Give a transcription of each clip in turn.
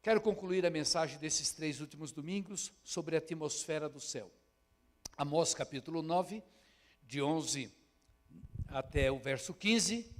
Quero concluir a mensagem desses 3 últimos domingos sobre a atmosfera do céu. Amós capítulo 9, de 11 até o verso 15,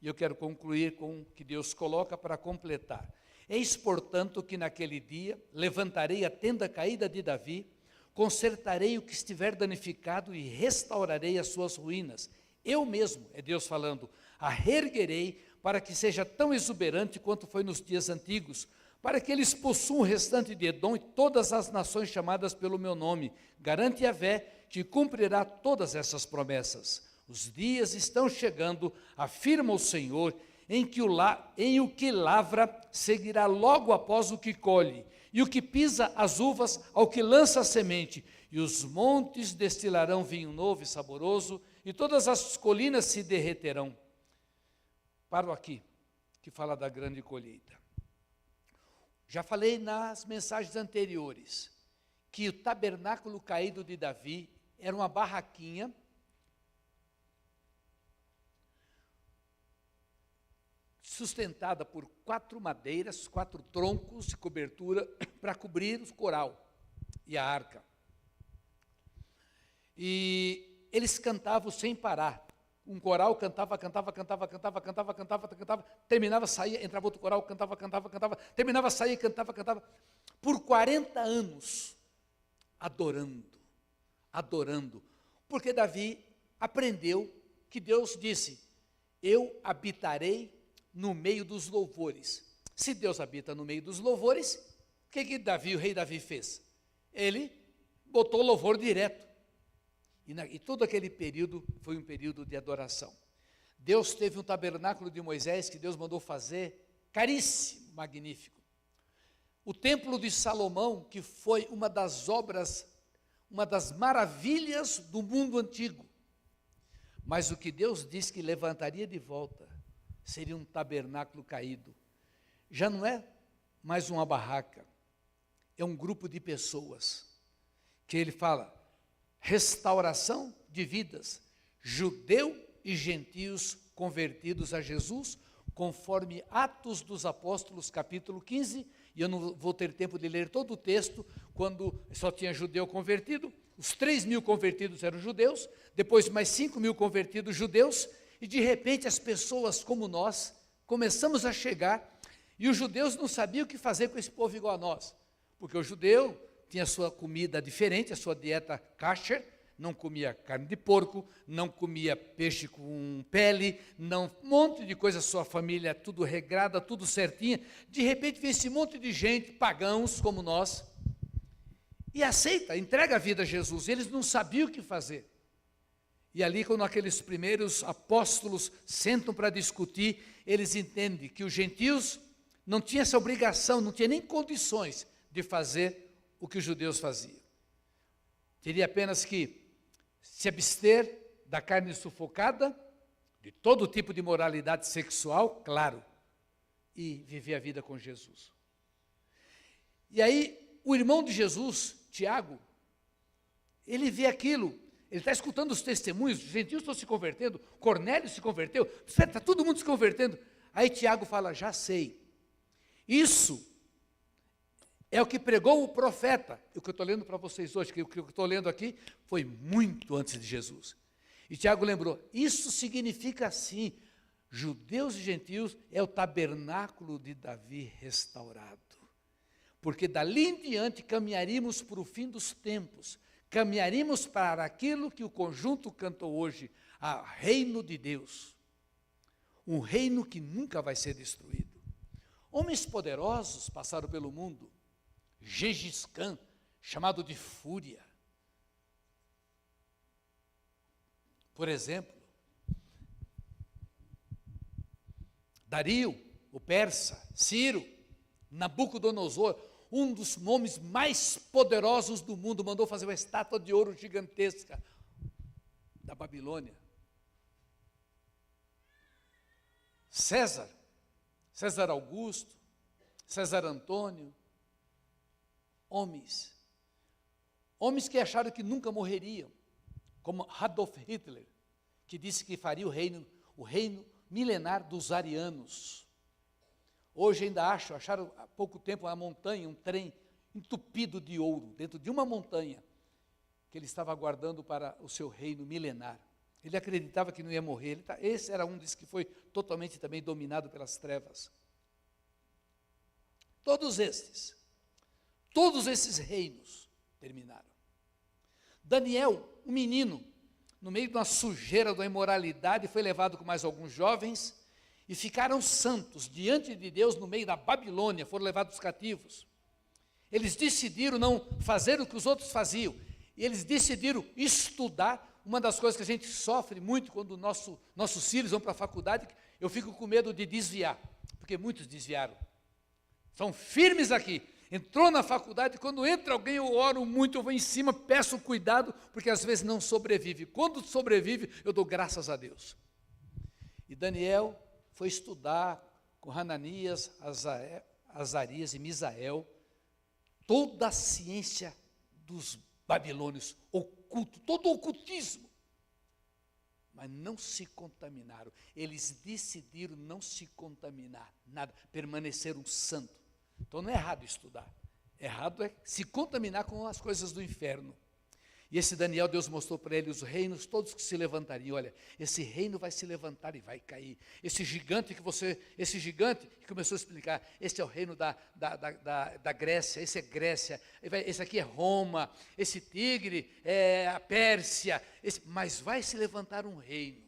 e eu quero concluir com o que Deus coloca para completar. Eis, portanto, que naquele dia levantarei a tenda caída de Davi, consertarei o que estiver danificado e restaurarei as suas ruínas. Eu mesmo, é Deus falando, a reerguerei para que seja tão exuberante quanto foi nos dias antigos, para que eles possuam o restante de Edom e todas as nações chamadas pelo meu nome. Garante Yahvé que cumprirá todas essas promessas. Os dias estão chegando, afirma o Senhor, em o que lavra seguirá logo após o que colhe, e o que pisa as uvas ao que lança a semente, e os montes destilarão vinho novo e saboroso, e todas as colinas se derreterão. Paro aqui, que fala da grande colheita. Já falei nas mensagens anteriores, que o tabernáculo caído de Davi era uma barraquinha, sustentada por 4 madeiras, 4 troncos de cobertura para cobrir o coral e a arca. E eles cantavam sem parar. Um coral cantava, terminava, saía, entrava outro coral, cantava, terminava, saía, cantava, por 40 anos, adorando, porque Davi aprendeu que Deus disse, eu habitarei no meio dos louvores. Se Deus habita no meio dos louvores, o que o rei Davi fez? Ele botou louvor direto. E todo aquele período foi um período de adoração. Deus teve um tabernáculo de Moisés que Deus mandou fazer, caríssimo, magnífico. O templo de Salomão, que foi uma das obras, uma das maravilhas do mundo antigo. Mas o que Deus disse que levantaria de volta, seria um tabernáculo caído. Já não é mais uma barraca, é um grupo de pessoas, que ele fala, restauração de vidas, judeu e gentios convertidos a Jesus, conforme Atos dos Apóstolos, capítulo 15, e eu não vou ter tempo de ler todo o texto, quando só tinha judeu convertido, os 3.000 convertidos eram judeus, depois mais 5.000 convertidos judeus, e de repente as pessoas como nós, começamos a chegar, e os judeus não sabiam o que fazer com esse povo igual a nós, porque o judeu tinha a sua comida diferente, a sua dieta kasher, não comia carne de porco, não comia peixe com pele, um monte de coisa, sua família tudo regrada, tudo certinha. De repente vem esse monte de gente, pagãos como nós, e aceita, entrega a vida a Jesus. Eles não sabiam o que fazer. E ali, quando aqueles primeiros apóstolos sentam para discutir, eles entendem que os gentios não tinham essa obrigação, não tinham nem condições de fazer o que os judeus faziam. Teria apenas que se abster da carne sufocada, de todo tipo de moralidade sexual, claro, e viver a vida com Jesus. E aí, o irmão de Jesus, Tiago, ele vê aquilo, ele está escutando os testemunhos, os gentios estão se convertendo, Cornélio se converteu, está todo mundo se convertendo. Aí Tiago fala, já sei, isso é o que pregou o profeta, o que eu estou lendo para vocês hoje, que o que eu estou lendo aqui foi muito antes de Jesus. E Tiago lembrou, isso significa assim, judeus e gentios é o tabernáculo de Davi restaurado. Porque dali em diante caminharíamos para o fim dos tempos, caminharíamos para aquilo que o conjunto cantou hoje, a reino de Deus. Um reino que nunca vai ser destruído. Homens poderosos passaram pelo mundo, Gengis Khan, chamado de Fúria. Por exemplo, Dario, o persa, Ciro, Nabucodonosor, um dos nomes mais poderosos do mundo, mandou fazer uma estátua de ouro gigantesca da Babilônia. César Augusto, César Antônio, homens que acharam que nunca morreriam, como Adolf Hitler, que disse que faria o reino milenar dos arianos. Hoje ainda acharam há pouco tempo uma montanha, um trem entupido de ouro, dentro de uma montanha, que ele estava aguardando para o seu reino milenar. Ele acreditava que não ia morrer. Esse era um dos que foi totalmente também dominado pelas trevas. Todos esses reinos terminaram. Daniel, um menino, no meio de uma sujeira da imoralidade, foi levado com mais alguns jovens e ficaram santos diante de Deus no meio da Babilônia, foram levados cativos. Eles decidiram não fazer o que os outros faziam, e eles decidiram estudar. Uma das coisas que a gente sofre muito quando nossos filhos vão para a faculdade, eu fico com medo de desviar, porque muitos desviaram. São firmes aqui. Entrou na faculdade, quando entra alguém, eu oro muito, eu vou em cima, peço cuidado, porque às vezes não sobrevive. Quando sobrevive, eu dou graças a Deus. E Daniel foi estudar com Hananias, Azarias e Misael, toda a ciência dos babilônios, oculto, todo o ocultismo. Mas não se contaminaram. Eles decidiram não se contaminar, nada, permaneceram santos. Então não é errado estudar, errado é se contaminar com as coisas do inferno. E esse Daniel, Deus mostrou para ele os reinos todos que se levantariam. Olha, esse reino vai se levantar e vai cair. Esse gigante que começou a explicar, esse é o reino da Grécia, esse é Grécia, esse aqui é Roma, esse tigre é a Pérsia, mas vai se levantar um reino.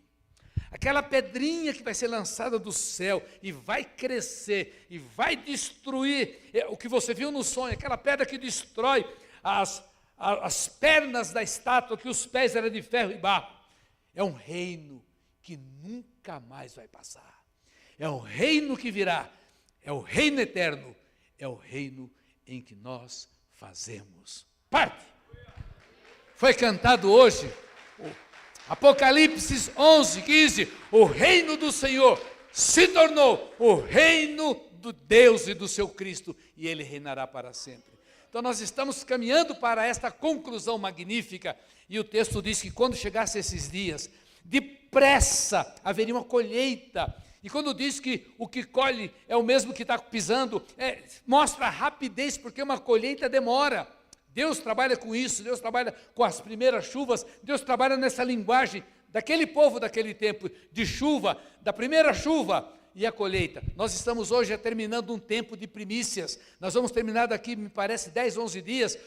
Aquela pedrinha que vai ser lançada do céu e vai crescer e vai destruir o que você viu no sonho, aquela pedra que destrói as pernas da estátua, que os pés eram de ferro e barro. É um reino que nunca mais vai passar. É um reino que virá. É o reino eterno. É o reino em que nós fazemos parte. Foi cantado hoje Apocalipse 11, 15, o reino do Senhor se tornou o reino do Deus e do seu Cristo, e ele reinará para sempre. Então nós estamos caminhando para esta conclusão magnífica, e o texto diz que quando chegasse esses dias, depressa haveria uma colheita, e quando diz que o que colhe é o mesmo que está pisando, mostra a rapidez, porque uma colheita demora. Deus trabalha com isso, Deus trabalha com as primeiras chuvas, Deus trabalha nessa linguagem daquele povo daquele tempo, de chuva, da primeira chuva e a colheita. Nós estamos hoje terminando um tempo de primícias, nós vamos terminar daqui, me parece, 10, 11 dias,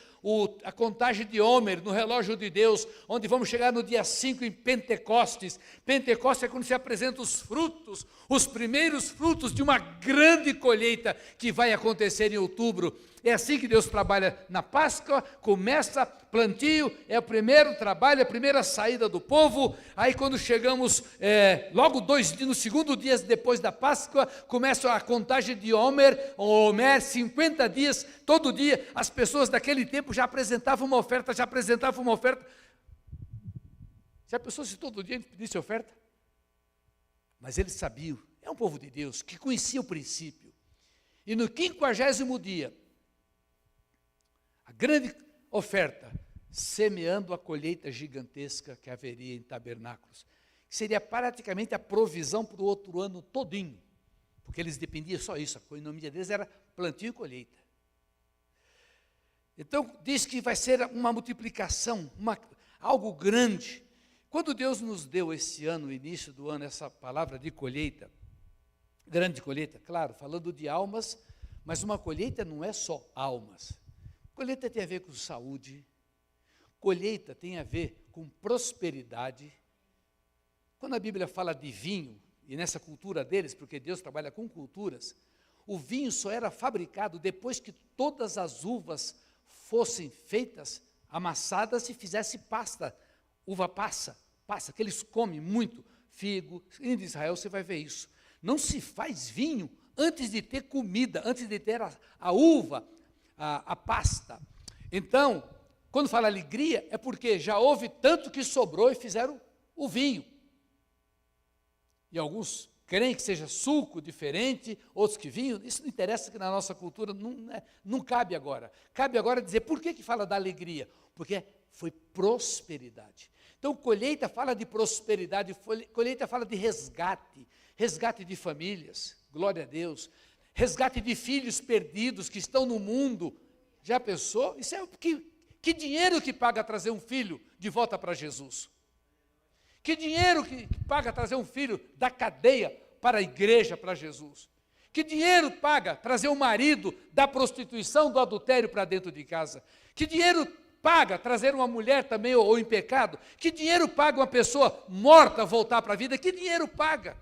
a contagem de Homer, no relógio de Deus, onde vamos chegar no dia 5 em Pentecostes. Pentecostes é quando se apresentam os frutos, os primeiros frutos de uma grande colheita que vai acontecer em outubro. É assim que Deus trabalha na Páscoa, começa plantio, é o primeiro trabalho, a primeira saída do povo, aí quando chegamos, logo no segundo dia depois da Páscoa, começa a contagem de Homer, 50 dias, todo dia, as pessoas daquele tempo já apresentavam uma oferta, Já pensou se todo dia a gente pedisse oferta? Mas eles sabiam, é um povo de Deus, que conhecia o princípio, e no 50º dia, a grande oferta, semeando a colheita gigantesca que haveria em tabernáculos, que seria praticamente a provisão para o outro ano todinho, porque eles dependiam só isso, a economia deles era plantio e colheita. Então, diz que vai ser uma multiplicação, algo grande. Quando Deus nos deu esse ano, no início do ano, essa palavra de colheita, grande colheita, claro, falando de almas, mas uma colheita não é só almas. Colheita tem a ver com saúde, colheita tem a ver com prosperidade. Quando a Bíblia fala de vinho, e nessa cultura deles, porque Deus trabalha com culturas, o vinho só era fabricado depois que todas as uvas fossem feitas, amassadas e fizesse pasta, uva passa, que eles comem muito, figo, em Israel você vai ver isso. Não se faz vinho antes de ter comida, antes de ter a uva, a pasta. Então, quando fala alegria, é porque já houve tanto que sobrou e fizeram o vinho. E alguns creem que seja suco diferente, outros que vinho, isso não interessa, que na nossa cultura não cabe agora. Cabe agora dizer, por que fala da alegria? Porque foi prosperidade. Então, colheita fala de prosperidade, colheita fala de resgate de famílias, glória a Deus, resgate de filhos perdidos que estão no mundo. Já pensou? Isso é que dinheiro que paga trazer um filho de volta para Jesus? Que dinheiro que paga trazer um filho da cadeia para a igreja, para Jesus? Que dinheiro paga trazer um marido da prostituição, do adultério para dentro de casa? Que dinheiro paga trazer uma mulher também ou em pecado? Que dinheiro paga uma pessoa morta voltar para a vida? Que dinheiro paga?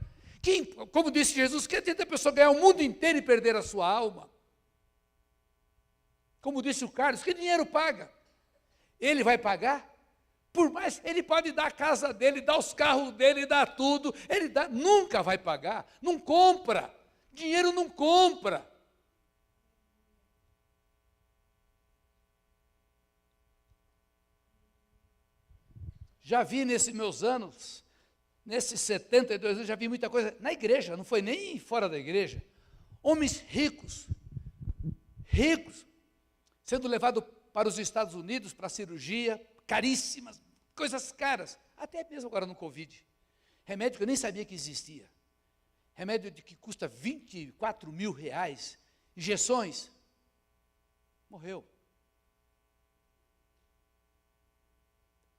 Como disse Jesus, que adianta a pessoa ganhar o mundo inteiro e perder a sua alma? Como disse o Carlos, que dinheiro paga? Ele vai pagar? Por mais, ele pode dar a casa dele, dar os carros dele, dar tudo, nunca vai pagar, não compra, dinheiro não compra. Já vi nesses meus anos, nesses 72 anos, já vi muita coisa na igreja, não foi nem fora da igreja. Homens ricos, sendo levados para os Estados Unidos para cirurgia, caríssimas, coisas caras, até mesmo agora no Covid. Remédio que eu nem sabia que existia. Remédio que custa 24 mil reais, injeções, morreu.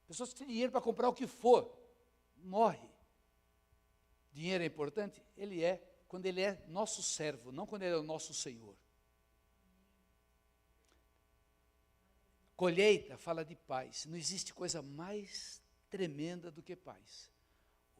Pessoas que têm dinheiro para comprar o que for, morre. Dinheiro é importante? Ele é, quando ele é nosso servo, não quando ele é o nosso Senhor. Colheita fala de paz. Não existe coisa mais tremenda do que paz.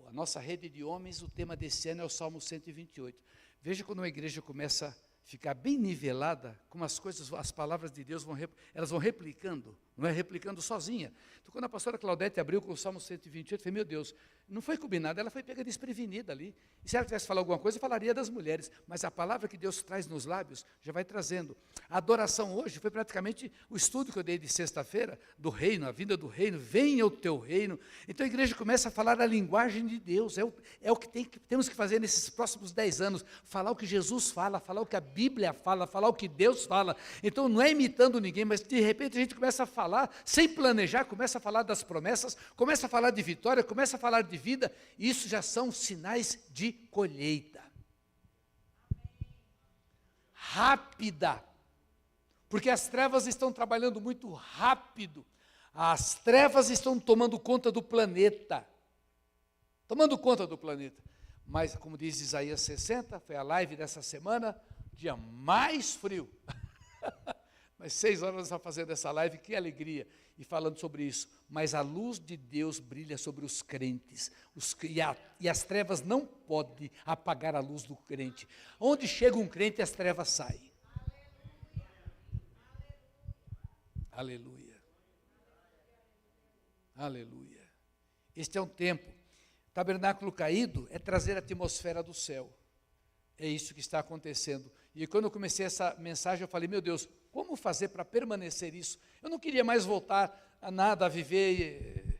A nossa rede de homens, o tema desse ano é o Salmo 128. Veja quando uma igreja começa a ficar bem nivelada, como as coisas, as palavras de Deus elas vão replicando, não é replicando sozinha. Então, quando a pastora Claudete abriu com o Salmo 128, eu falei, meu Deus, não foi combinado, ela foi pega desprevenida ali. E se ela tivesse falado alguma coisa, eu falaria das mulheres, mas a palavra que Deus traz nos lábios já vai trazendo. A adoração hoje foi praticamente o estudo que eu dei de sexta-feira, do reino, a vinda do reino, venha o teu reino. Então a igreja começa a falar a linguagem de Deus, é o que temos que fazer nesses próximos 10 anos, falar o que Jesus fala, falar o que a Bíblia fala, falar o que Deus fala. Então não é imitando ninguém, mas de repente a gente começa a falar, sem planejar, começa a falar das promessas, começa a falar de vitória, começa a falar de vida. Isso já são sinais de colheita. Rápida. Porque as trevas estão trabalhando muito rápido. As trevas estão tomando conta do planeta. Tomando conta do planeta. Mas, como diz Isaías 60, foi a live dessa semana, dia mais frio. Mas 6 horas nós estamos fazendo essa live, que alegria, e falando sobre isso. Mas a luz de Deus brilha sobre os crentes, e as trevas não podem apagar a luz do crente. Onde chega um crente, as trevas saem. Aleluia. Aleluia. Este é um tempo. O tabernáculo caído é trazer a atmosfera do céu. É isso que está acontecendo. E quando eu comecei essa mensagem, eu falei, meu Deus, como fazer para permanecer isso? Eu não queria mais voltar a nada, a viver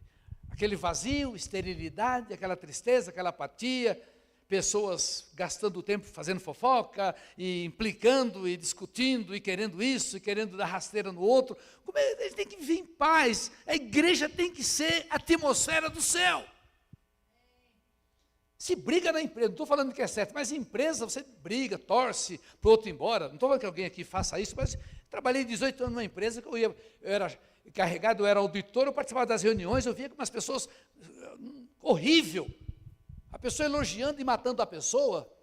aquele vazio, esterilidade, aquela tristeza, aquela apatia, pessoas gastando tempo fazendo fofoca, e implicando, e discutindo, e querendo isso, e querendo dar rasteira no outro. A gente tem que viver em paz. A igreja tem que ser a atmosfera do céu. Se briga na empresa, não estou falando que é certo, mas em empresa você briga, torce para o outro ir embora. Não estou falando que alguém aqui faça isso, mas trabalhei 18 anos numa empresa, que eu era encarregado, eu era auditor, eu participava das reuniões, eu via como as pessoas, horrível, a pessoa elogiando e matando a pessoa.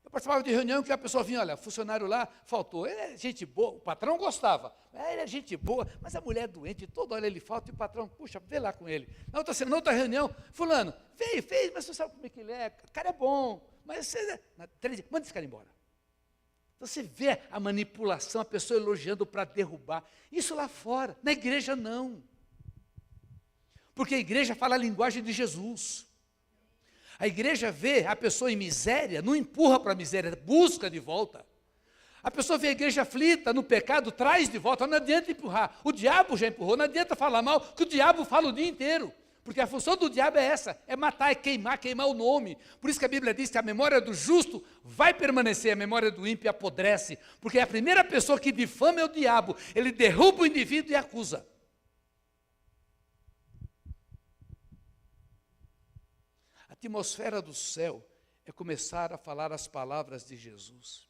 Eu participava de reunião que a pessoa vinha, olha, funcionário lá faltou, ele é gente boa, o patrão gostava, ele é gente boa, mas a mulher é doente, toda hora ele falta, e o patrão, puxa, vê lá com ele. Na outra reunião, fulano, fez, mas você sabe como é que ele é, o cara é bom, mas você, manda esse cara embora. Então você vê a manipulação, a pessoa elogiando para derrubar, isso lá fora, na igreja não. Porque a igreja fala a linguagem de Jesus. A igreja vê a pessoa em miséria, não empurra para a miséria, busca de volta. A pessoa vê a igreja aflita no pecado, traz de volta, não adianta empurrar. O diabo já empurrou, não adianta falar mal, que o diabo fala o dia inteiro. Porque a função do diabo é essa, é matar, é queimar o nome. Por isso que a Bíblia diz que a memória do justo vai permanecer, a memória do ímpio apodrece. Porque a primeira pessoa que difama é o diabo, ele derruba o indivíduo e acusa. A atmosfera do céu é começar a falar as palavras de Jesus.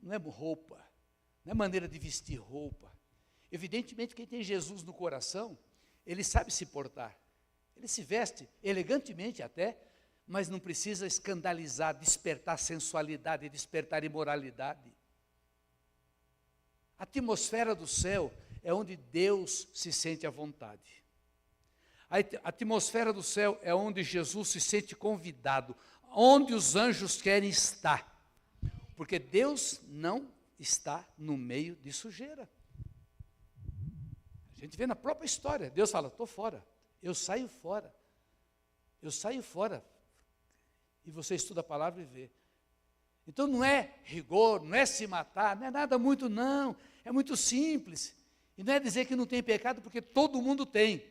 não é roupa, não é maneira de vestir roupa. Evidentemente, quem tem Jesus no coração, ele sabe se portar. Ele se veste elegantemente até, mas não precisa escandalizar, despertar sensualidade, despertar imoralidade. A atmosfera do céu é onde Deus se sente à vontade. A atmosfera do céu é onde Jesus se sente convidado, onde os anjos querem estar. Porque Deus não está no meio de sujeira. A gente vê na própria história, Deus fala, estou fora, eu saio fora. Eu saio fora. E você estuda a palavra e vê. Então não é rigor, não é se matar, não é nada muito não, é muito simples. E não é dizer que não tem pecado, porque todo mundo tem.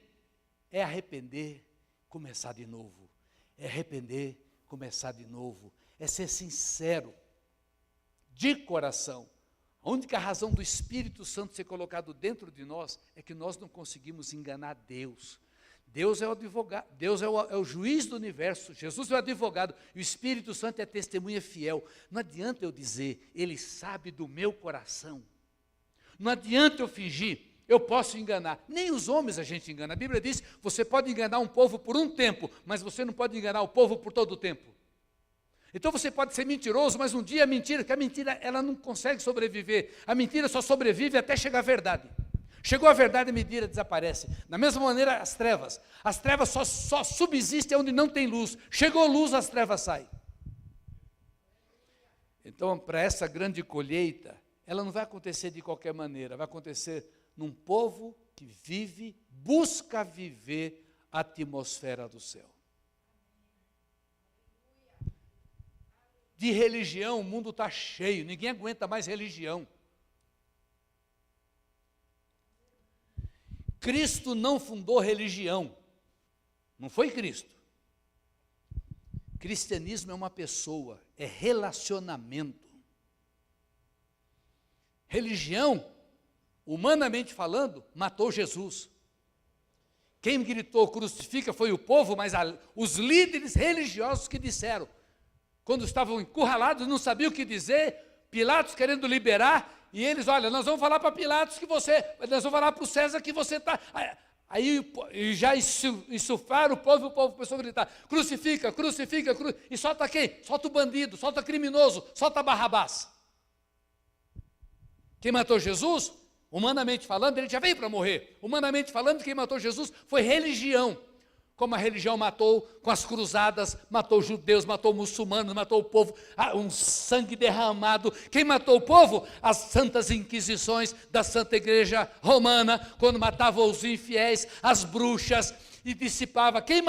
É arrepender, começar de novo. É arrepender, começar de novo. É ser sincero, de coração. A única razão do Espírito Santo ser colocado dentro de nós é que nós não conseguimos enganar Deus. Deus é o advogado, Deus é o juiz do universo, Jesus é o advogado, e o Espírito Santo é testemunha fiel. Não adianta eu dizer, Ele sabe do meu coração. Não adianta eu fingir, eu posso enganar. Nem os homens a gente engana. A Bíblia diz, você pode enganar um povo por um tempo, mas você não pode enganar o povo por todo o tempo. Então você pode ser mentiroso, mas um dia que a mentira ela não consegue sobreviver. A mentira só sobrevive até chegar à verdade. Chegou a verdade, a mentira desaparece. Da mesma maneira, as trevas só subsistem onde não tem luz. Chegou a luz, as trevas saem. Então, para essa grande colheita, ela não vai acontecer de qualquer maneira, vai acontecer num povo que busca viver a atmosfera do céu. De religião, o mundo está cheio, ninguém aguenta mais religião. Cristo não fundou religião, não foi Cristo. Cristianismo é uma pessoa, é relacionamento. Religião, humanamente falando, matou Jesus. Quem gritou crucifica foi o povo, mas os líderes religiosos que disseram, quando estavam encurralados, não sabiam o que dizer, Pilatos querendo liberar, e eles, olha, nós vamos falar para Pilatos nós vamos falar para o César que você está... Aí já insuflaram o povo começou a gritar, crucifica, e solta quem? Solta o bandido, solta o criminoso, solta Barrabás. Quem matou Jesus, humanamente falando, ele já veio para morrer. Humanamente falando, quem matou Jesus foi religião. Como a religião matou com as cruzadas, matou judeus, matou muçulmanos, matou o povo, um sangue derramado. Quem matou o povo? As santas inquisições da Santa Igreja Romana, quando matava os infiéis, as bruxas, e dissipava. Quem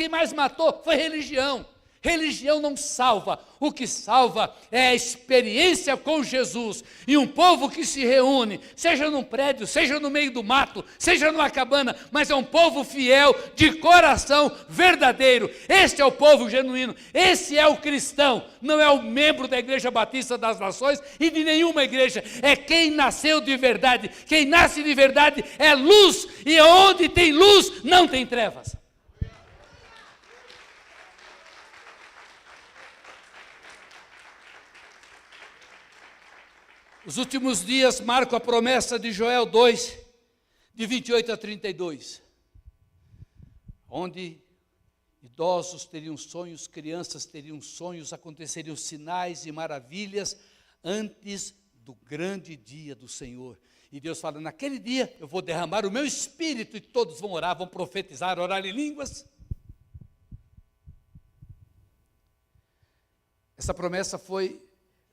mais matou foi religião. Religião não salva, o que salva é a experiência com Jesus. E um povo que se reúne, seja num prédio, seja no meio do mato, seja numa cabana, mas é um povo fiel, de coração verdadeiro. Este é o povo genuíno, esse é o cristão, não é o membro da Igreja Batista das Nações e de nenhuma igreja, é quem nasceu de verdade. Quem nasce de verdade é luz, e onde tem luz não tem trevas. Os últimos dias marcam a promessa de Joel 2, de 28 a 32, onde idosos teriam sonhos, crianças teriam sonhos, aconteceriam sinais e maravilhas antes do grande dia do Senhor. E Deus fala, naquele dia eu vou derramar o meu espírito e todos vão orar, vão profetizar, orar em línguas. Essa promessa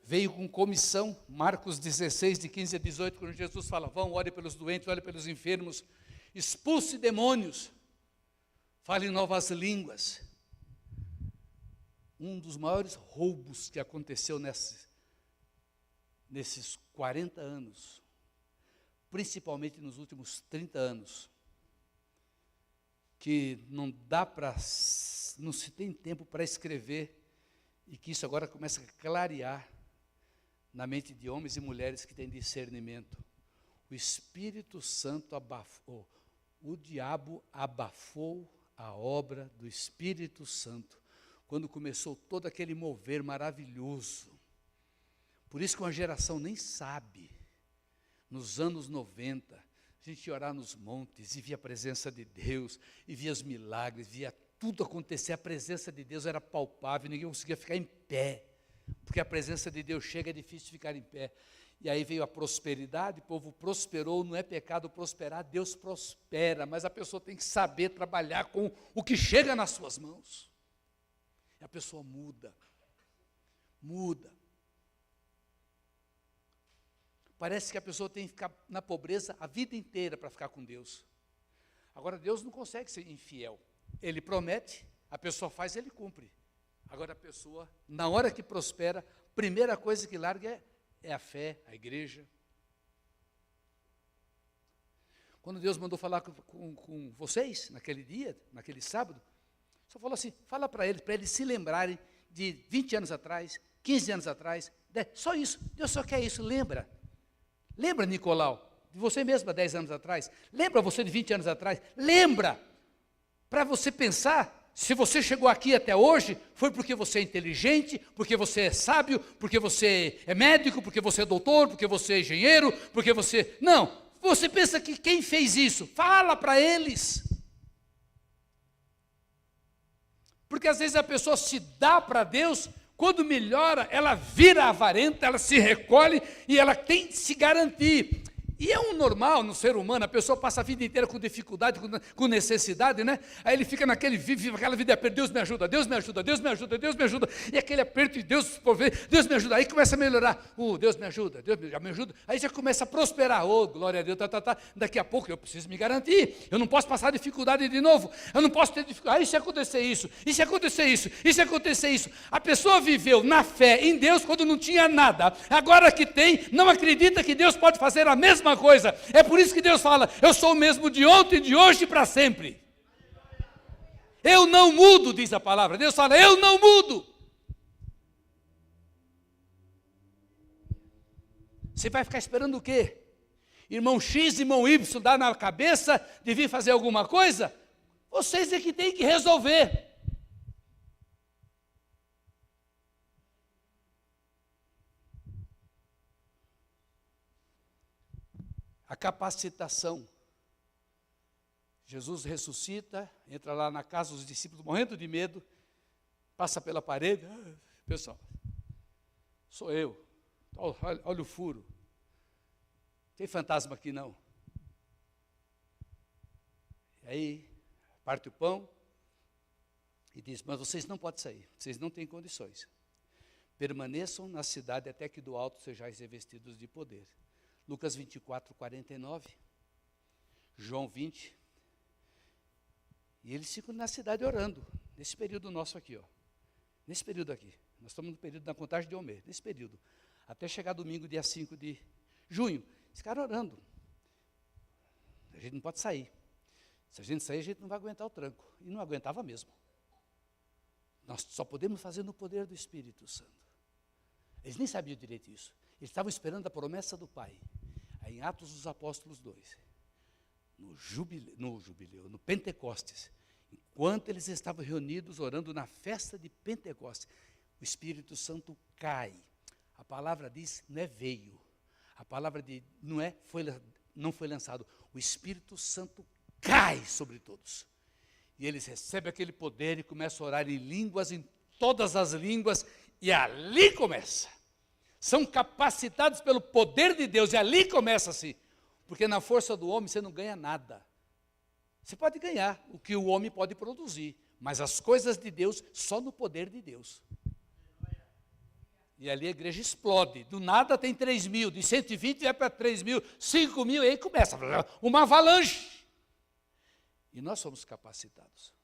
veio com comissão, Marcos 16, de 15 a 18, quando Jesus fala, vão, ore pelos doentes, ore pelos enfermos, expulse demônios, fale novas línguas. Um dos maiores roubos que aconteceu nesses 40 anos, principalmente nos últimos 30 anos, que não se tem tempo para escrever, e que isso agora começa a clarear na mente de homens e mulheres que têm discernimento. O Espírito Santo abafou, o diabo abafou a obra do Espírito Santo, quando começou todo aquele mover maravilhoso. Por isso que uma geração nem sabe. Nos anos 90, a gente ia orar nos montes e via a presença de Deus, e via os milagres, via tudo acontecer, a presença de Deus era palpável, ninguém conseguia ficar em pé, porque a presença de Deus chega, é difícil ficar em pé. E aí veio a prosperidade, o povo prosperou, não é pecado prosperar, Deus prospera, mas a pessoa tem que saber trabalhar com o que chega nas suas mãos. E a pessoa muda. Parece que a pessoa tem que ficar na pobreza a vida inteira para ficar com Deus. Agora, Deus não consegue ser infiel. Ele promete, a pessoa faz, ele cumpre. Agora, a pessoa, na hora que prospera, a primeira coisa que larga é a fé, a igreja. Quando Deus mandou falar com vocês, naquele dia, naquele sábado, só falou assim, fala para eles se lembrarem de 20 anos atrás, 15 anos atrás, só isso, Deus só quer isso, lembra. Lembra, Nicolau, de você mesmo há 10 anos atrás? Lembra você de 20 anos atrás? Lembra, para você pensar, se você chegou aqui até hoje, foi porque você é inteligente, porque você é sábio, porque você é médico, porque você é doutor, porque você é engenheiro, porque você... Não, você pensa que quem fez isso? Fala para eles. Porque às vezes a pessoa se dá para Deus, quando melhora, ela vira avarenta, ela se recolhe e ela tem que se garantir. E é um normal no ser humano, a pessoa passa a vida inteira com dificuldade, com necessidade, né? Aí ele fica vive aquela vida aperto, Deus me ajuda, Deus me ajuda, Deus me ajuda, Deus me ajuda. E aquele aperto de Deus, por ver, Deus me ajuda. Aí começa a melhorar, Deus me ajuda, Deus me ajuda. Aí já começa a prosperar, glória a Deus, Daqui a pouco eu preciso me garantir, eu não posso passar dificuldade de novo, eu não posso ter dificuldade. Aí se acontecer isso, e se acontecer isso, e se acontecer isso. A pessoa viveu na fé em Deus quando não tinha nada. Agora que tem, não acredita que Deus pode fazer a mesma coisa. É por isso que Deus fala, eu sou o mesmo de ontem, de hoje e para sempre. Eu não mudo, diz a palavra. Deus fala, eu não mudo. Você vai ficar esperando o quê? Irmão X, irmão Y, dá na cabeça de vir fazer alguma coisa? Vocês é que tem que resolver. A capacitação. Jesus ressuscita, entra lá na casa dos discípulos, morrendo de medo, passa pela parede, pessoal, sou eu, olha o furo, tem fantasma aqui não. E aí, parte o pão e diz, mas vocês não podem sair, vocês não têm condições. Permaneçam na cidade até que do alto sejais revestidos de poder. Lucas 24, 49, João 20, e eles ficam na cidade orando, nesse período nosso aqui, nesse período aqui, nós estamos no período da contagem de Homer, nesse período, até chegar domingo, dia 5 de junho, esse cara orando, a gente não pode sair, se a gente sair, a gente não vai aguentar o tranco, e não aguentava mesmo, nós só podemos fazer no poder do Espírito Santo, eles nem sabiam direito isso, eles estavam esperando a promessa do Pai. Aí, em Atos dos Apóstolos 2, no Pentecostes, enquanto eles estavam reunidos orando na festa de Pentecostes, o Espírito Santo cai. A palavra diz, não é veio. A palavra diz, não foi lançado. O Espírito Santo cai sobre todos. E eles recebem aquele poder e começam a orar em línguas, em todas as línguas, e ali começa. São capacitados pelo poder de Deus, e ali começa-se, porque na força do homem você não ganha nada. Você pode ganhar o que o homem pode produzir, mas as coisas de Deus só no poder de Deus. E ali a igreja explode, do nada tem 3.000, de 120 vai para 3.000, 5.000, e aí começa uma avalanche. E nós somos capacitados.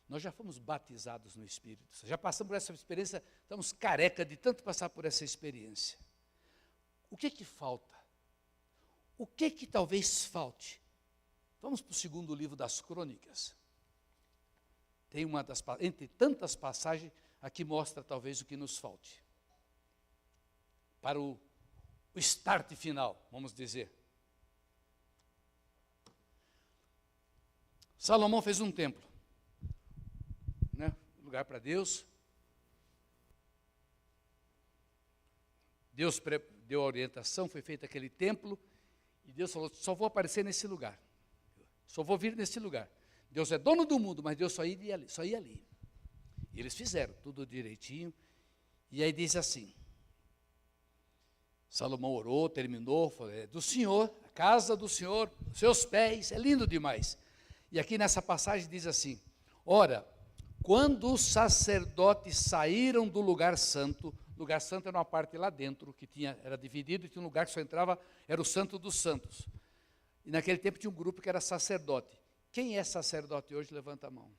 Nós já fomos batizados no Espírito, já passamos por essa experiência, estamos careca de tanto passar por essa experiência. O que falta? O que talvez falte? Vamos para o segundo livro das Crônicas. Tem entre tantas passagens, aqui mostra talvez o que nos falte. Para o start final, vamos dizer. Salomão fez um templo. Lugar para Deus. Deus deu a orientação, foi feito aquele templo, e Deus falou, só vou aparecer nesse lugar, só vou vir nesse lugar. Deus é dono do mundo, mas Deus só ia ali. E eles fizeram tudo direitinho, e aí diz assim, Salomão orou, terminou, falou, é do Senhor, a casa do Senhor, seus pés, é lindo demais. E aqui nessa passagem diz assim, ora, quando os sacerdotes saíram do lugar santo era uma parte lá dentro, era dividido, e tinha um lugar que só entrava, era o santo dos santos. E naquele tempo tinha um grupo que era sacerdote. Quem é sacerdote hoje? Levanta a mão.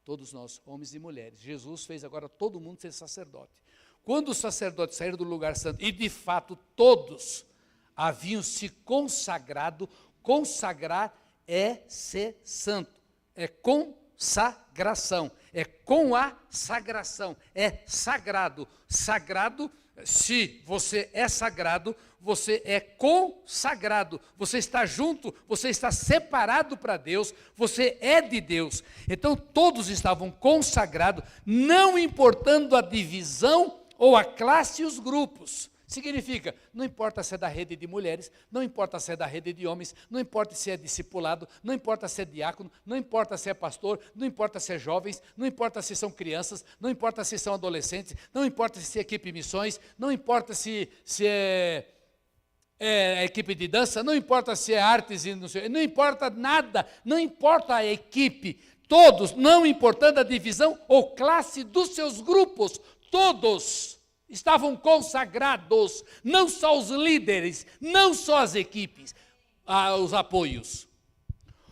Todos nós, homens e mulheres. Jesus fez agora todo mundo ser sacerdote. Quando os sacerdotes saíram do lugar santo, e de fato todos haviam se consagrado, consagrar é ser santo, é consagração, é com a sagração, é sagrado. Sagrado, se você é sagrado, você é consagrado, você está junto, você está separado para Deus, você é de Deus. Então todos estavam consagrados, não importando a divisão ou a classe e os grupos. Significa, não importa se é da rede de mulheres, não importa se é da rede de homens, não importa se é discipulado, não importa se é diácono, não importa se é pastor, não importa se é jovens, não importa se são crianças, não importa se são adolescentes, não importa se é equipe missões, não importa se é equipe de dança, não importa se é artes, não importa nada, não importa a equipe, todos, não importando a divisão ou classe dos seus grupos, todos estavam consagrados, não só os líderes, não só as equipes, os apoios.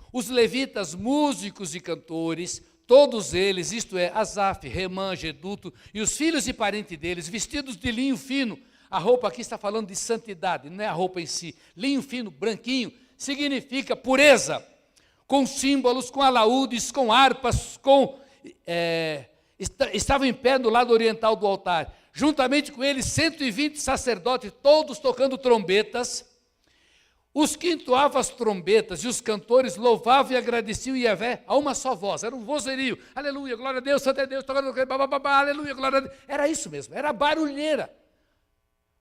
Os levitas, músicos e cantores, todos eles, isto é, Asaf, Remã, Geduto e os filhos e parentes deles, vestidos de linho fino, a roupa aqui está falando de santidade, não é a roupa em si, linho fino, branquinho, significa pureza, com símbolos, com alaúdes, com harpas, estavam em pé do lado oriental do altar, juntamente com eles 120 sacerdotes, todos tocando trombetas. Os que entoavam as trombetas e os cantores louvavam e agradeciam Yahvé a uma só voz, era um vozerio, aleluia, glória a Deus, santo é Deus, tocando, aleluia, glória a Deus, era isso mesmo, era barulheira.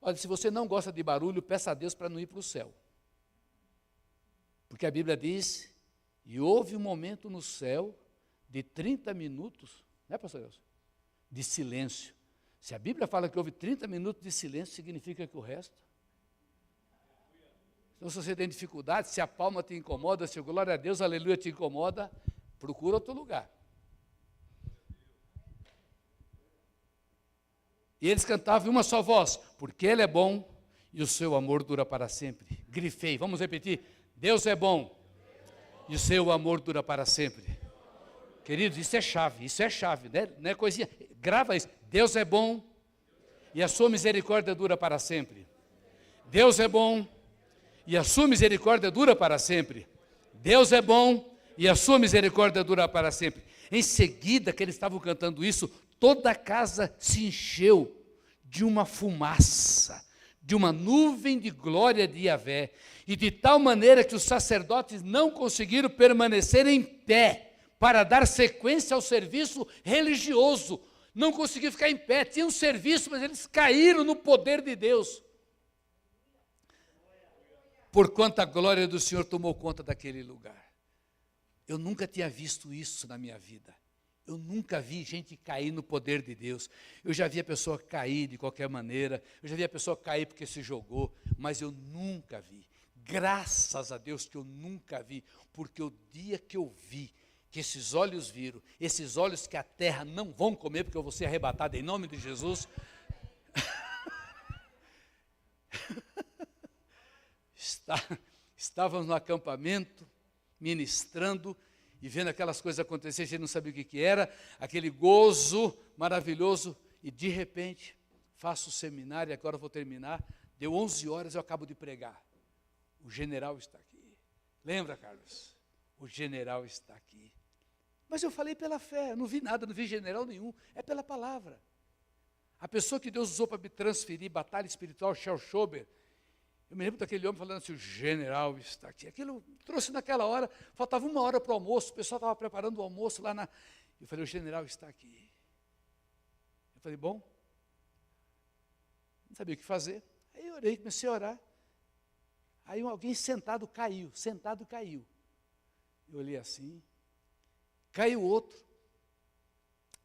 Olha, se você não gosta de barulho, peça a Deus para não ir para o céu, porque a Bíblia diz, e houve um momento no céu de 30 minutos, né, pastor Deus, de silêncio. Se a Bíblia fala que houve 30 minutos de silêncio, significa que o resto? Então, se você tem dificuldade, se a palma te incomoda, se o glória a Deus, aleluia, te incomoda, procura outro lugar. E eles cantavam em uma só voz, porque Ele é bom e o seu amor dura para sempre. Grifei, vamos repetir, Deus é bom e o seu amor dura para sempre. Queridos, isso é chave, né? Não é coisinha, grava isso. Deus é bom e a sua misericórdia dura para sempre. Deus é bom e a sua misericórdia dura para sempre. Deus é bom e a sua misericórdia dura para sempre. Em seguida que eles estavam cantando isso, toda a casa se encheu de uma fumaça, de uma nuvem de glória de Yahvé, e de tal maneira que os sacerdotes não conseguiram permanecer em pé para dar sequência ao serviço religioso. Não conseguiram ficar em pé, tinham um serviço, mas eles caíram no poder de Deus. Porquanto a glória do Senhor tomou conta daquele lugar. Eu nunca tinha visto isso na minha vida. Eu nunca vi gente cair no poder de Deus. Eu já vi a pessoa cair de qualquer maneira, eu já vi a pessoa cair porque se jogou, mas eu nunca vi. Graças a Deus que eu nunca vi, porque o dia que eu vi, que esses olhos viram, esses olhos que a terra não vão comer, porque eu vou ser arrebatado em nome de Jesus. Estávamos no acampamento, ministrando, e vendo aquelas coisas acontecer, a gente não sabia o que era, aquele gozo maravilhoso, e de repente, faço o seminário, e agora vou terminar, deu 11 horas, eu acabo de pregar. O general está aqui. Lembra, Carlos? O general está aqui. Mas eu falei pela fé, não vi nada, não vi general nenhum, é pela palavra. A pessoa que Deus usou para me transferir, batalha espiritual, Shel Schober, eu me lembro daquele homem falando assim, o general está aqui. Aquilo trouxe naquela hora, faltava 1 hora para o almoço, o pessoal estava preparando o almoço lá na... Eu falei, o general está aqui. Eu falei, bom, Não sabia o que fazer. Aí eu orei, comecei a orar. Aí alguém sentado caiu. Eu olhei assim, caiu outro.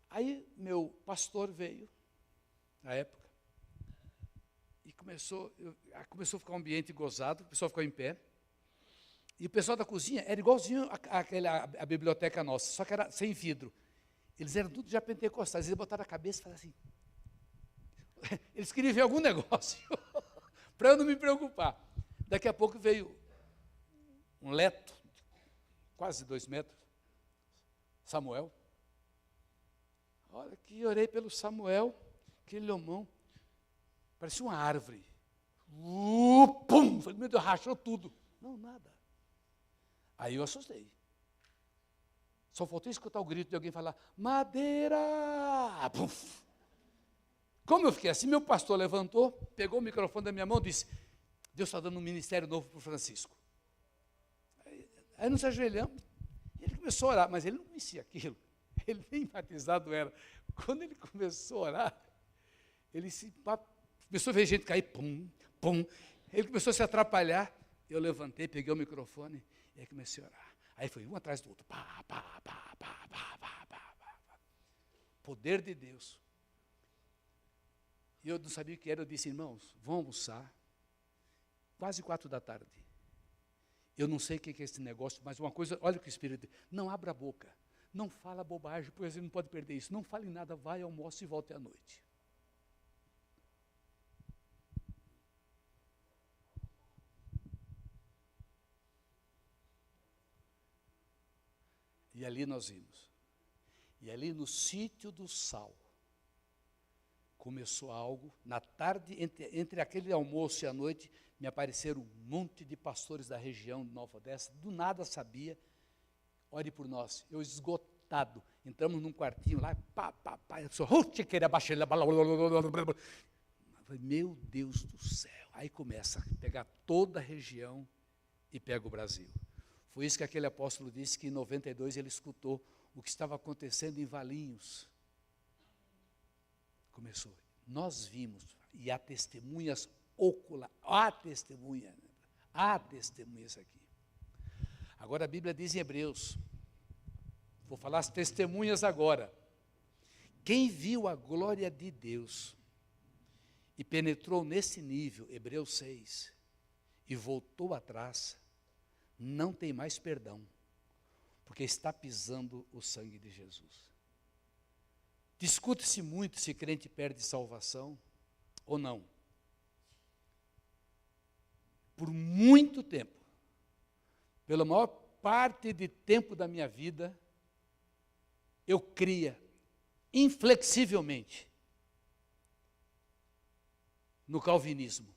Aí meu pastor veio, na época, e começou a ficar um ambiente gozado, o pessoal ficou em pé. E o pessoal da cozinha era igualzinho a biblioteca nossa, só que era sem vidro. Eles eram tudo já pentecostais, eles botaram a cabeça e falaram assim. Eles queriam ver algum negócio, para eu não me preocupar. Daqui a pouco veio um leto, quase 2 metros, Samuel. Olha que orei pelo Samuel, aquele homão, parecia uma árvore. Pum! Falei, meu Deus, rachou tudo. Não, nada. Aí eu assustei. Só faltou escutar o grito de alguém falar, madeira! Puf! Como eu fiquei assim, meu pastor levantou, pegou o microfone da minha mão e disse, Deus está dando um ministério novo para o Francisco. Aí nos ajoelhamos, ele começou a orar, mas ele não conhecia aquilo. Ele nem batizado era. Quando ele começou a orar, ele começou a ver gente cair, pum, pum. Ele começou a se atrapalhar. Eu levantei, peguei o microfone e aí comecei a orar. Aí foi um atrás do outro. Pá, pá, pá, pá, pá, pá, pá, pá. Poder de Deus. E eu não sabia o que era. Eu disse, irmãos, vão almoçar. Quase 4 da tarde. Eu não sei o que é esse negócio, mas uma coisa, olha o que o Espírito diz. Não abra a boca. Não fala bobagem, porque você não pode perder isso. Não fale nada, vai, almoce e volte à noite. E ali nós vimos. E ali no sítio do Sal, começou algo. Na tarde, entre aquele almoço e a noite, me apareceram um monte de pastores da região de Nova Odessa. Do nada sabia. Ore por nós. Eu esgotado. Entramos num quartinho lá, pá, pá, pá. Eu sou, meu Deus do céu. Aí começa a pegar toda a região e pega o Brasil. Foi isso que aquele apóstolo disse, que em 92 ele escutou o que estava acontecendo em Valinhos. Começou. Nós vimos, e há testemunhas oculares, há testemunhas aqui. Agora a Bíblia diz em Hebreus, vou falar as testemunhas agora. Quem viu a glória de Deus e penetrou nesse nível, Hebreus 6, e voltou atrás, não tem mais perdão, porque está pisando o sangue de Jesus. Discute-se muito se crente perde salvação ou não. Por muito tempo, pela maior parte de tempo da minha vida, eu cria inflexivelmente no calvinismo.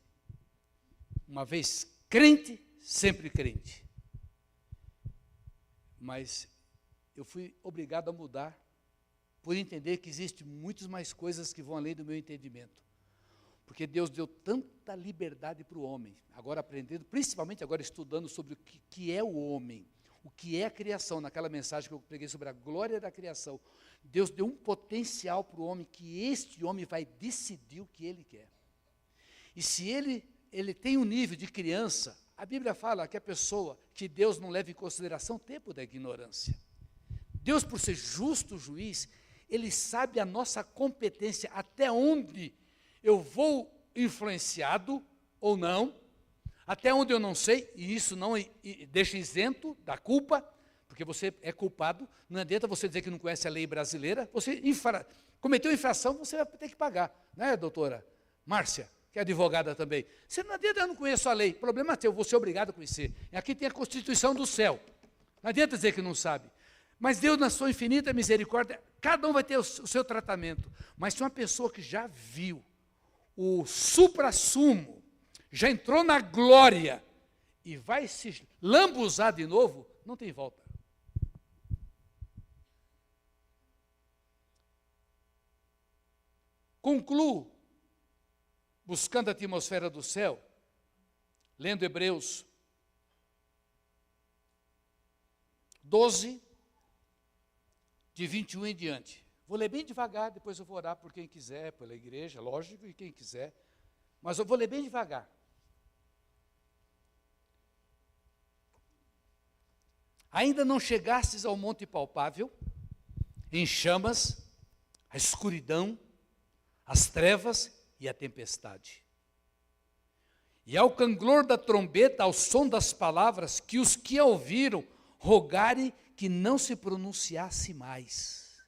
Uma vez crente, sempre crente. Mas eu fui obrigado a mudar, por entender que existem muitas mais coisas que vão além do meu entendimento. Porque Deus deu tanta liberdade para o homem, agora aprendendo, principalmente agora estudando sobre o que é o homem, o que é a criação, naquela mensagem que eu preguei sobre a glória da criação. Deus deu um potencial para o homem, que este homem vai decidir o que ele quer. E se ele tem um nível de criança, a Bíblia fala que a pessoa, que Deus não leva em consideração o tempo da ignorância. Deus, por ser justo juiz, Ele sabe a nossa competência, até onde eu vou influenciado ou não, até onde eu não sei, e isso não deixa isento da culpa, porque você é culpado, não adianta você dizer que não conhece a lei brasileira, você cometeu infração, você vai ter que pagar, né, doutora Márcia, que é advogada também. Você não adianta, eu não conheço a lei, o problema é teu, eu vou ser obrigado a conhecer. Aqui tem a Constituição do céu, não adianta dizer que não sabe. Mas Deus, na sua infinita misericórdia, cada um vai ter o seu tratamento. Mas se uma pessoa que já viu o suprassumo, já entrou na glória e vai se lambuzar de novo, não tem volta. Concluo, buscando a atmosfera do céu, lendo Hebreus 12, de 21 em diante. Vou ler bem devagar, depois eu vou orar por quem quiser, pela igreja, lógico, e quem quiser. Mas eu vou ler bem devagar. Ainda não chegastes ao monte palpável, em chamas, a escuridão, as trevas e a tempestade. E ao canglor da trombeta, ao som das palavras, que os que a ouviram rogarem que não se pronunciasse mais,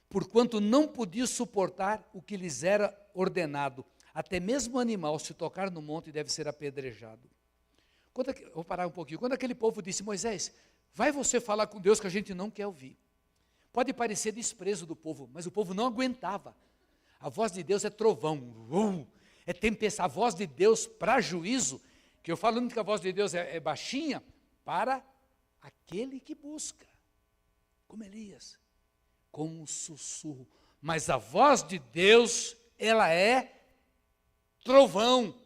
porquanto não podia suportar o que lhes era ordenado. Até mesmo o animal, se tocar no monte, deve ser apedrejado. Vou parar um pouquinho. Quando aquele povo disse, Moisés, vai você falar com Deus que a gente não quer ouvir. Pode parecer desprezo do povo, mas o povo não aguentava. A voz de Deus é trovão, é tempestade. A voz de Deus para juízo, que eu falo que a voz de Deus é baixinha, para aquele que busca, como Elias, como um sussurro. Mas a voz de Deus, ela é trovão,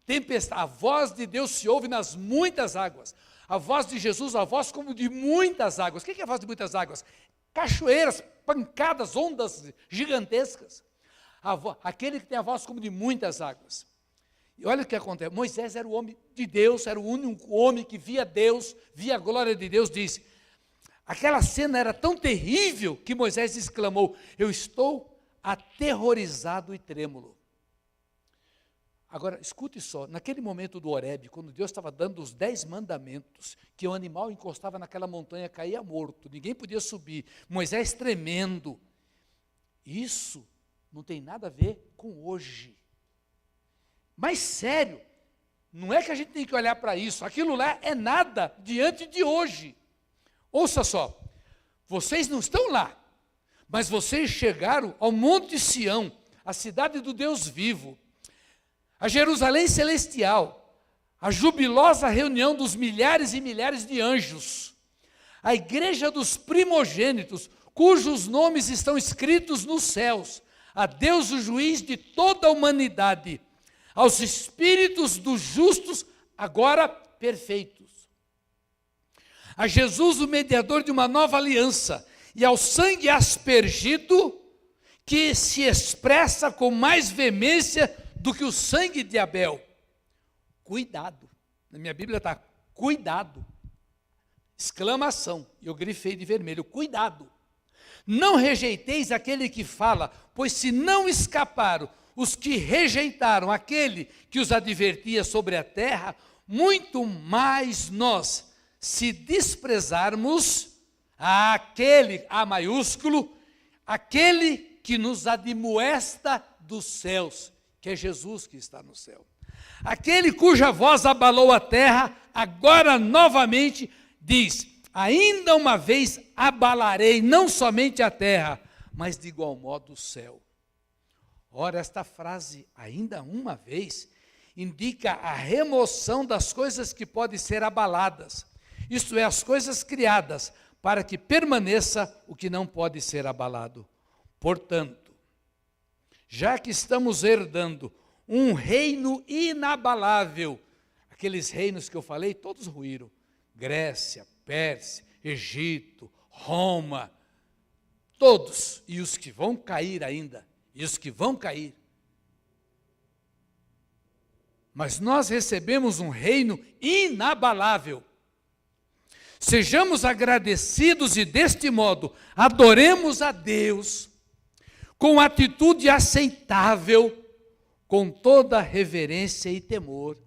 tempestade. A voz de Deus se ouve nas muitas águas. A voz de Jesus, a voz como de muitas águas. O que é a voz de muitas águas? Cachoeiras, pancadas, ondas gigantescas. Aquele que tem a voz como de muitas águas. E olha o que acontece. Moisés era o homem de Deus, era o único homem que via Deus, via a glória de Deus, disse. Aquela cena era tão terrível que Moisés exclamou, eu estou aterrorizado e trêmulo. Agora, escute só, naquele momento do Horebe, quando Deus estava dando os 10 mandamentos, que o animal encostava naquela montanha, caía morto, ninguém podia subir, Moisés tremendo, isso não tem nada a ver com hoje. Mas sério, não é que a gente tem que olhar para isso, aquilo lá é nada diante de hoje. Ouça só, vocês não estão lá, mas vocês chegaram ao Monte Sião, a cidade do Deus vivo, a Jerusalém celestial, a jubilosa reunião dos milhares e milhares de anjos, a igreja dos primogênitos, cujos nomes estão escritos nos céus, a Deus o juiz de toda a humanidade, aos espíritos dos justos, agora perfeitos, a Jesus o mediador de uma nova aliança, e ao sangue aspergido, que se expressa com mais veemência do que o sangue de Abel. Cuidado, na minha Bíblia está, cuidado, exclamação, eu grifei de vermelho, cuidado, não rejeiteis aquele que fala, pois se não escaparam os que rejeitaram aquele que os advertia sobre a terra, muito mais nós, se desprezarmos aquele, A maiúsculo, aquele que nos admoesta dos céus, que é Jesus que está no céu. Aquele cuja voz abalou a terra, agora novamente diz, ainda uma vez abalarei não somente a terra, mas de igual modo o céu. Ora, esta frase, ainda uma vez, indica a remoção das coisas que podem ser abaladas, isto é, as coisas criadas, para que permaneça o que não pode ser abalado. Portanto, já que estamos herdando um reino inabalável, aqueles reinos que eu falei, todos ruíram, Grécia, Pérsia, Egito, Roma, todos, e os que vão cair ainda, e os que vão cair. Mas nós recebemos um reino inabalável. Sejamos agradecidos e deste modo adoremos a Deus com atitude aceitável, com toda reverência e temor,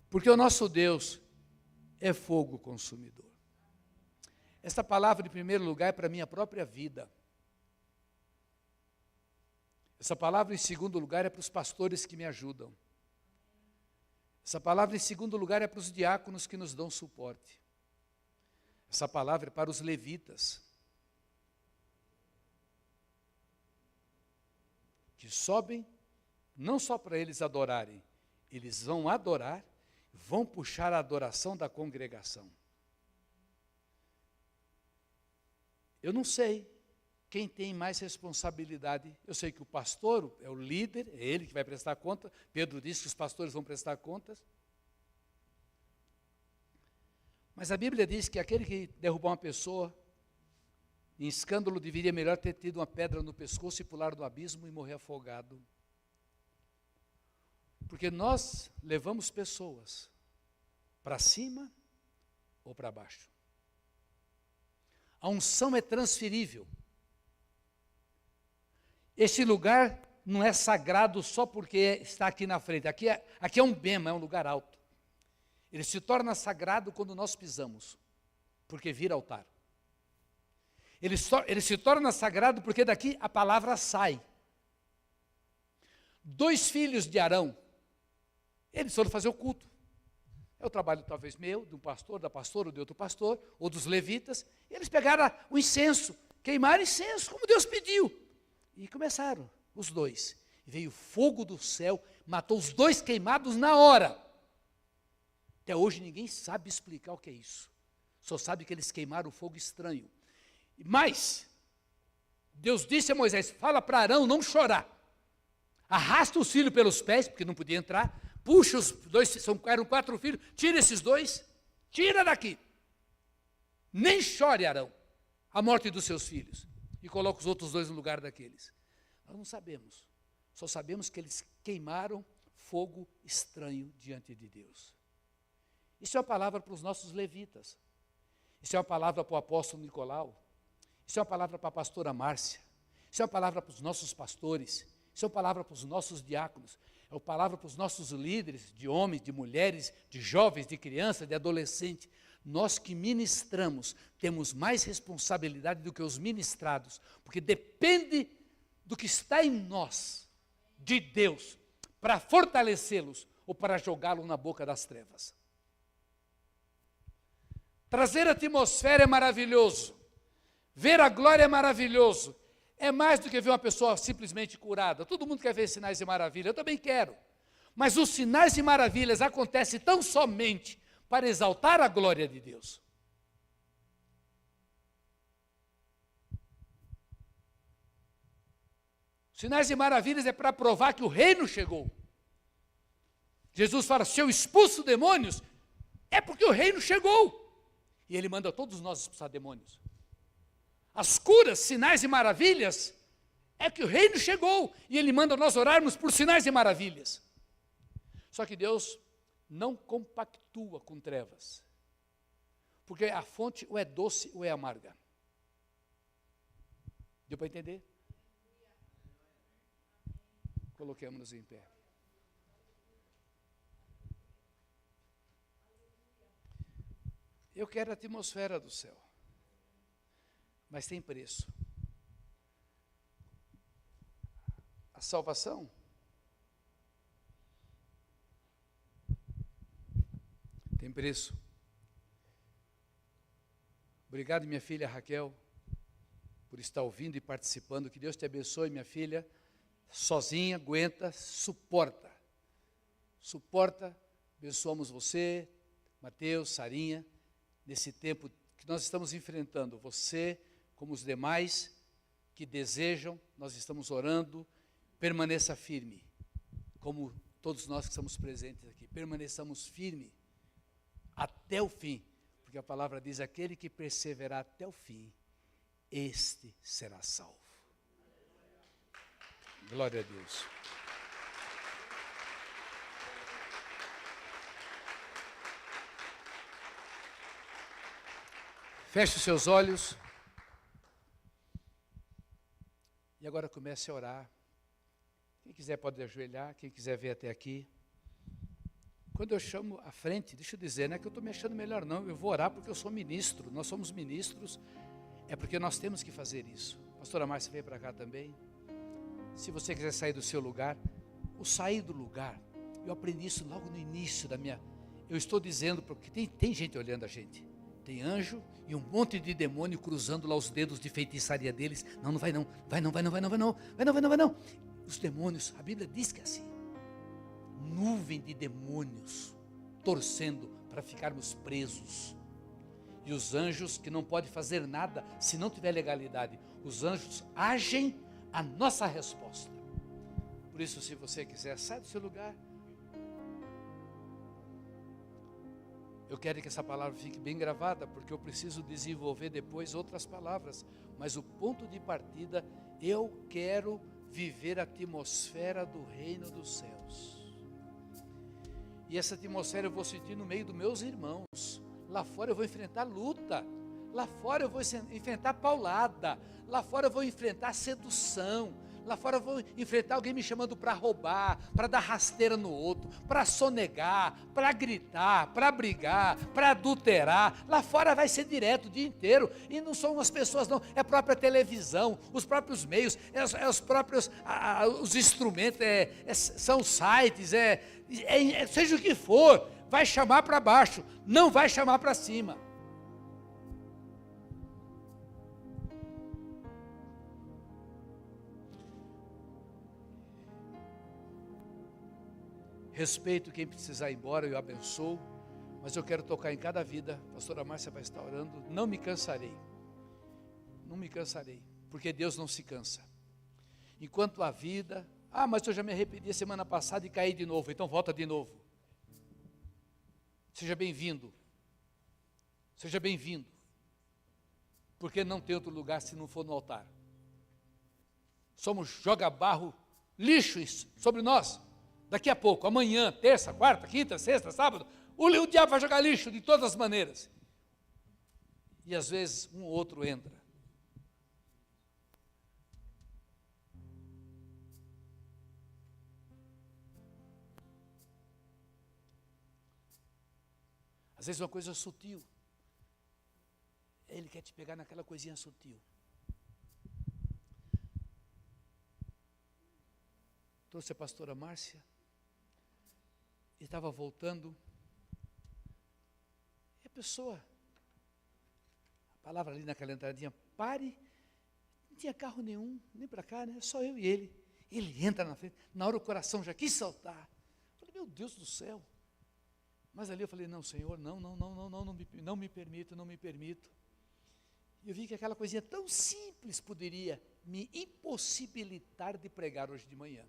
porque o nosso Deus é fogo consumidor. Esta palavra, em primeiro lugar, é para a minha própria vida. Essa palavra, em segundo lugar, é para os pastores que me ajudam. Essa palavra, em segundo lugar, é para os diáconos que nos dão suporte. Essa palavra é para os levitas, que sobem, não só para eles adorarem, eles vão adorar, vão puxar a adoração da congregação. Eu não sei quem tem mais responsabilidade. Eu sei que o pastor é o líder, é ele que vai prestar conta. Pedro disse que os pastores vão prestar contas. Mas a Bíblia diz que aquele que derrubar uma pessoa em escândalo deveria melhor ter tido uma pedra no pescoço e pular do abismo e morrer afogado. Porque nós levamos pessoas para cima ou para baixo. A unção é transferível. Esse lugar não é sagrado só porque está aqui na frente. Aqui é um bema, é um lugar alto. Ele se torna sagrado quando nós pisamos, porque vira altar. Ele se torna sagrado porque daqui a palavra sai. 2 filhos de Arão, eles foram fazer o culto. É o trabalho talvez meu, de um pastor, da pastora, ou de outro pastor, ou dos levitas. Eles pegaram o incenso, queimaram incenso, como Deus pediu. E começaram, os 2. Veio fogo do céu, matou os 2 queimados na hora. Até hoje ninguém sabe explicar o que é isso. Só sabe que eles queimaram fogo estranho. Mas, Deus disse a Moisés, fala para Arão não chorar. Arrasta os filhos pelos pés, porque não podia entrar. Puxa os 2, eram 4 filhos, tira esses 2, tira daqui. Nem chore, Arão, a morte dos seus filhos. E coloca os outros 2 no lugar daqueles. Nós não sabemos, só sabemos que eles queimaram fogo estranho diante de Deus. Isso é uma palavra para os nossos levitas. Isso é uma palavra para o apóstolo Nicolau. Isso é uma palavra para a pastora Márcia. Isso é uma palavra para os nossos pastores. Isso é uma palavra para os nossos diáconos. É uma palavra para os nossos líderes, de homens, de mulheres, de jovens, de crianças, de adolescentes. Nós que ministramos temos mais responsabilidade do que os ministrados, porque depende do que está em nós, de Deus, para fortalecê-los ou para jogá-los na boca das trevas. Trazer a atmosfera é maravilhoso. Ver a glória é maravilhoso. É mais do que ver uma pessoa simplesmente curada. Todo mundo quer ver sinais e maravilhas, eu também quero. Mas os sinais e maravilhas acontecem tão somente para exaltar a glória de Deus. Sinais e maravilhas é para provar que o reino chegou. Jesus fala, se eu expulso demônios, é porque o reino chegou. E ele manda todos nós expulsar demônios. As curas, sinais e maravilhas, é que o reino chegou. E ele manda nós orarmos por sinais e maravilhas. Só que Deus não compactua com trevas. Porque a fonte ou é doce ou é amarga. Deu para entender? Coloquemos-nos em pé. Eu quero a atmosfera do céu. Mas tem preço. A salvação tem preço. Obrigado, minha filha Raquel, por estar ouvindo e participando. Que Deus te abençoe, minha filha. Sozinha, aguenta, suporta. Suporta, abençoamos você, Mateus, Sarinha, nesse tempo que nós estamos enfrentando. Você, como os demais que desejam, nós estamos orando, permaneça firme, como todos nós que estamos presentes aqui, permaneçamos firme até o fim, porque a palavra diz, aquele que perseverar até o fim, este será salvo. Glória a Deus. Feche os seus olhos. E agora comece a orar. Quem quiser pode ajoelhar, quem quiser vir até aqui. Quando eu chamo à frente, deixa eu dizer, não é que eu estou me achando melhor não, eu vou orar porque eu sou ministro, nós somos ministros, é porque nós temos que fazer isso. Pastora Márcia veio para cá também. Se você quiser sair do seu lugar, o sair do lugar, eu aprendi isso logo no início da minha... Eu estou dizendo, porque tem gente olhando a gente. Tem anjo e um monte de demônio cruzando lá os dedos de feitiçaria deles. Não, não vai não, vai não, vai não, vai não, vai não, vai não, vai não, vai não. Os demônios, a Bíblia diz que é assim. Nuvem de demônios torcendo para ficarmos presos. E os anjos que não podem fazer nada se não tiver legalidade. Os anjos agem a nossa resposta. Por isso, se você quiser, sai do seu lugar. Eu quero que essa palavra fique bem gravada, porque eu preciso desenvolver depois outras palavras. Mas o ponto de partida, eu quero viver a atmosfera do reino dos céus. E essa atmosfera eu vou sentir no meio dos meus irmãos. Lá fora eu vou enfrentar luta. Lá fora eu vou enfrentar paulada. Lá fora eu vou enfrentar sedução. Lá fora eu vou enfrentar alguém me chamando para roubar, para dar rasteira no outro, para sonegar, para gritar, para brigar, para adulterar. Lá fora vai ser direto o dia inteiro. E não são as pessoas não, é a própria televisão, os próprios meios, os próprios os instrumentos, são sites, seja o que for, vai chamar para baixo, não vai chamar para cima. Respeito quem precisar ir embora, eu abençoo, mas eu quero tocar em cada vida. A pastora Márcia vai estar orando, não me cansarei, porque Deus não se cansa. Enquanto a vida, mas eu já me arrependi a semana passada e caí de novo, então volta de novo. Seja bem-vindo, porque não tem outro lugar se não for no altar. Somos joga-barro, lixo sobre nós. Daqui a pouco, amanhã, terça, quarta, quinta, sexta, sábado, o diabo vai jogar lixo de todas as maneiras. E às vezes um ou outro entra. Às vezes uma coisa sutil. Ele quer te pegar naquela coisinha sutil. Trouxe a pastora Márcia. E estava voltando, e a pessoa, a palavra ali naquela entradinha, pare, não tinha carro nenhum, nem para cá, né? Só eu e ele. Ele entra na frente, na hora o coração já quis saltar. Eu falei, meu Deus do céu. Mas ali eu falei, não, Senhor, não me permito. E eu vi que aquela coisinha tão simples poderia me impossibilitar de pregar hoje de manhã.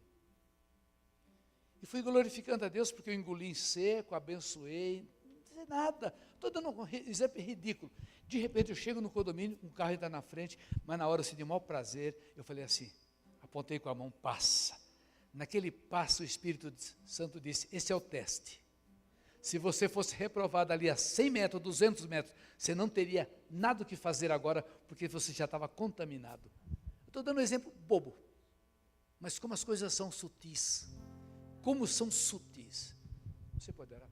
E fui glorificando a Deus porque eu engoli em seco, abençoei, não dizia nada, estou dando um exemplo ridículo. De repente eu chego no condomínio, um carro entra na frente, mas na hora assim, de mau prazer, eu falei assim, apontei com a mão, passa. Naquele passo o Espírito Santo disse, esse é o teste. Se você fosse reprovado ali a 100 metros, 200 metros, você não teria nada o que fazer agora, porque você já estava contaminado. Estou dando um exemplo bobo, mas como as coisas são sutis. Como são sutis. Você pode orar?